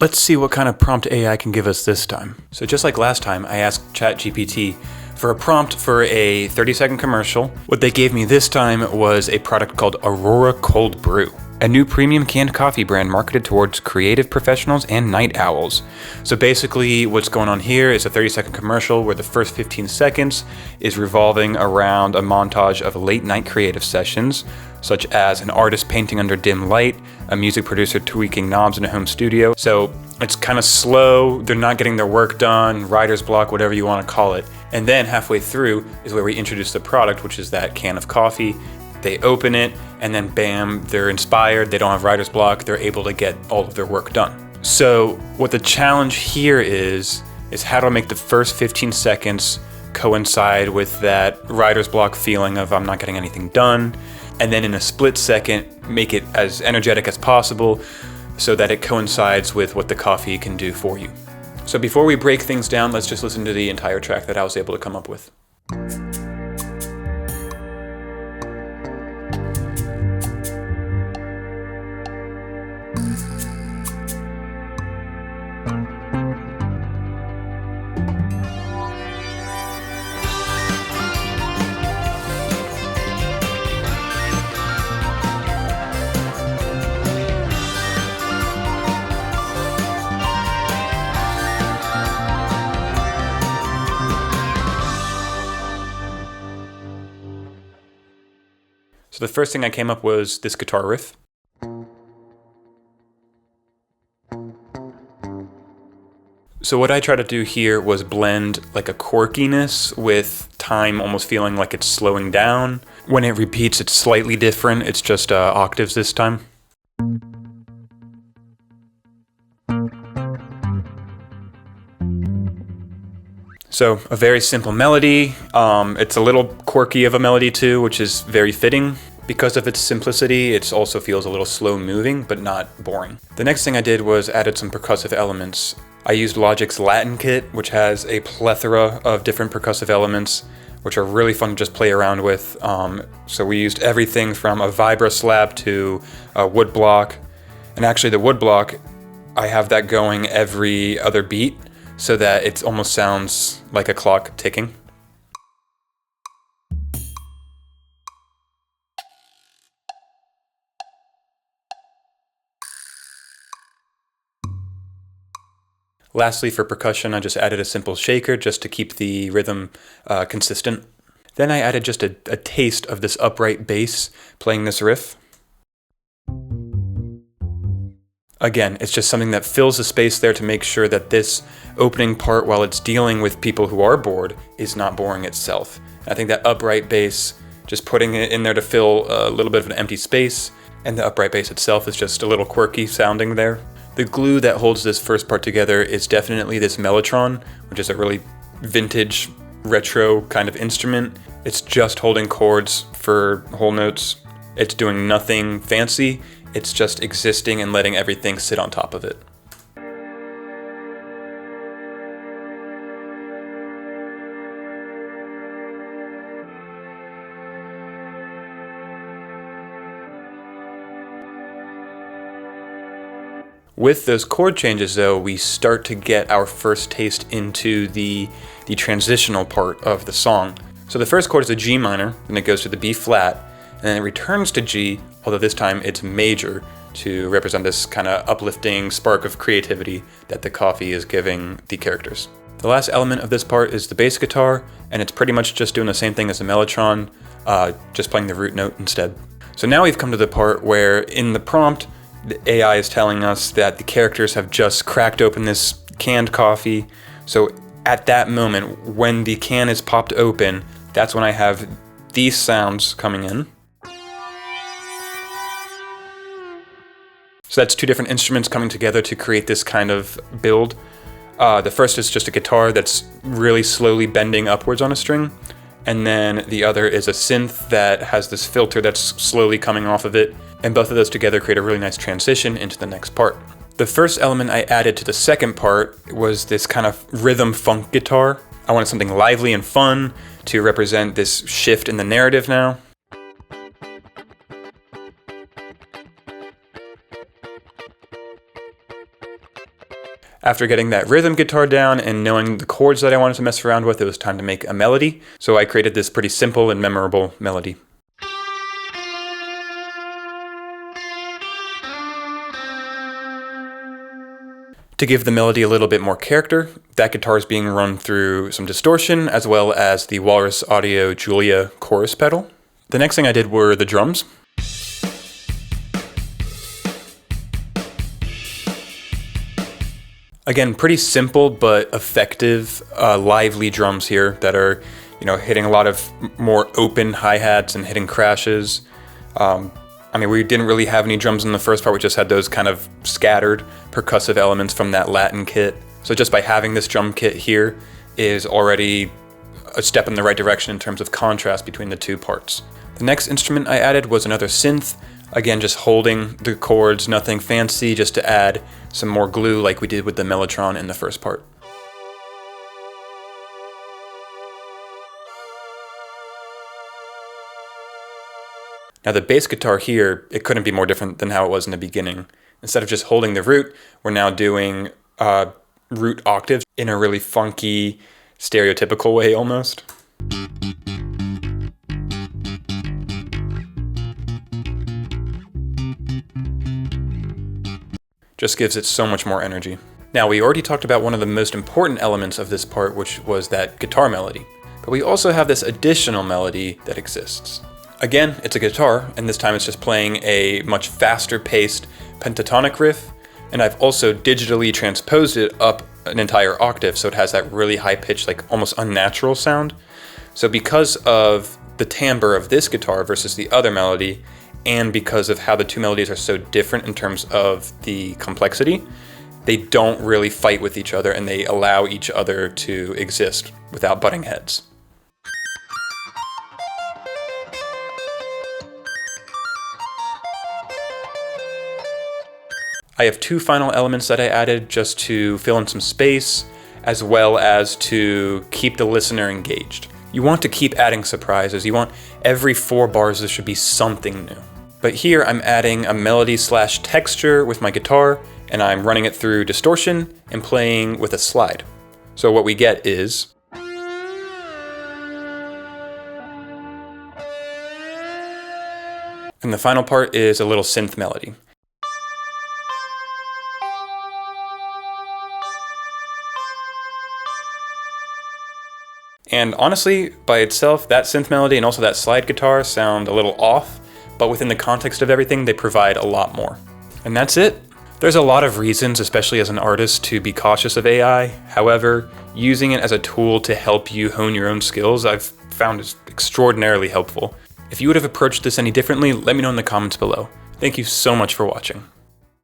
Let's see what kind of prompt AI can give us this time. So just like last time, I asked ChatGPT for a prompt for a 30-second commercial. What they gave me this time was a product called Aurora Cold Brew, a new premium canned coffee brand marketed towards creative professionals and night owls. So basically what's going on here is a 30-second commercial where the first 15 seconds is revolving around a montage of late night creative sessions, such as an artist painting under dim light, a music producer tweaking knobs in a home studio. So it's kind of slow, they're not getting their work done, writer's block, whatever you want to call it. And then halfway through is where we introduce the product, which is that can of coffee. They open it, and then bam, they're inspired, they don't have writer's block, they're able to get all of their work done. So what the challenge here is how do I make the first 15 seconds coincide with that writer's block feeling of I'm not getting anything done, and then in a split second, make it as energetic as possible so that it coincides with what the coffee can do for you. So before we break things down, let's just listen to the entire track that I was able to come up with. So the first thing I came up was this guitar riff. So what I try to do here was blend like a quirkiness with time almost feeling like it's slowing down. When it repeats, it's slightly different. It's just octaves this time. So a very simple melody. It's a little quirky of a melody too, which is very fitting. Because of its simplicity, it also feels a little slow moving, but not boring. The next thing I did was added some percussive elements. I used Logic's Latin kit, which has a plethora of different percussive elements, which are really fun to just play around with. So we used everything from a vibra slap to a wood block. And actually the wood block, I have that going every other beat so that it almost sounds like a clock ticking. Lastly, for percussion, I just added a simple shaker just to keep the rhythm consistent. Then I added just a taste of this upright bass playing this riff. Again, it's just something that fills the space there to make sure that this opening part, while it's dealing with people who are bored, is not boring itself. I think that upright bass, just putting it in there to fill a little bit of an empty space, and the upright bass itself is just a little quirky sounding there. The glue that holds this first part together is definitely this mellotron, which is a really vintage, retro kind of instrument. It's just holding chords for whole notes. It's doing nothing fancy. It's just existing and letting everything sit on top of it. With those chord changes though, we start to get our first taste into the transitional part of the song. So the first chord is a G minor, then it goes to the B flat, and then it returns to G, although this time it's major to represent this kind of uplifting spark of creativity that the coffee is giving the characters. The last element of this part is the bass guitar, and it's pretty much just doing the same thing as the mellotron, just playing the root note instead. So now we've come to the part where in the prompt, the AI is telling us that the characters have just cracked open this canned coffee. So at that moment, when the can is popped open, that's when I have these sounds coming in. So that's two different instruments coming together to create this kind of build. The first is just a guitar that's really slowly bending upwards on a string. And then the other is a synth that has this filter that's slowly coming off of it. And both of those together create a really nice transition into the next part. The first element I added to the second part was this kind of rhythm funk guitar. I wanted something lively and fun to represent this shift in the narrative now. After getting that rhythm guitar down and knowing the chords that I wanted to mess around with, it was time to make a melody. So I created this pretty simple and memorable melody. To give the melody a little bit more character, that guitar is being run through some distortion as well as the Walrus Audio Julia chorus pedal. The next thing I did were the drums. Again, pretty simple but effective, lively drums here that are, hitting a lot of more open hi-hats and hitting crashes. We didn't really have any drums in the first part, we just had those kind of scattered percussive elements from that Latin kit. So just by having this drum kit here is already a step in the right direction in terms of contrast between the two parts. The next instrument I added was another synth. Again, just holding the chords, nothing fancy, just to add some more glue like we did with the Mellotron in the first part. Now the bass guitar here, it couldn't be more different than how it was in the beginning. Instead of just holding the root, we're now doing root octaves in a really funky, stereotypical way almost. Just gives it so much more energy. Now we already talked about one of the most important elements of this part, which was that guitar melody. But we also have this additional melody that exists. Again, it's a guitar, and this time it's just playing a much faster paced pentatonic riff, and I've also digitally transposed it up an entire octave, so it has that really high pitched, like almost unnatural sound. So because of the timbre of this guitar versus the other melody, and because of how the two melodies are so different in terms of the complexity, they don't really fight with each other, and they allow each other to exist without butting heads. I have two final elements that I added just to fill in some space, as well as to keep the listener engaged. You want to keep adding surprises. You want every 4 bars there should be something new. But here I'm adding a melody/texture with my guitar, and I'm running it through distortion and playing with a slide. So what we get is and the final part is a little synth melody. And honestly, by itself, that synth melody and also that slide guitar sound a little off, but within the context of everything, they provide a lot more. And that's it. There's a lot of reasons, especially as an artist, to be cautious of AI. However, using it as a tool to help you hone your own skills, I've found is extraordinarily helpful. If you would have approached this any differently, let me know in the comments below. Thank you so much for watching.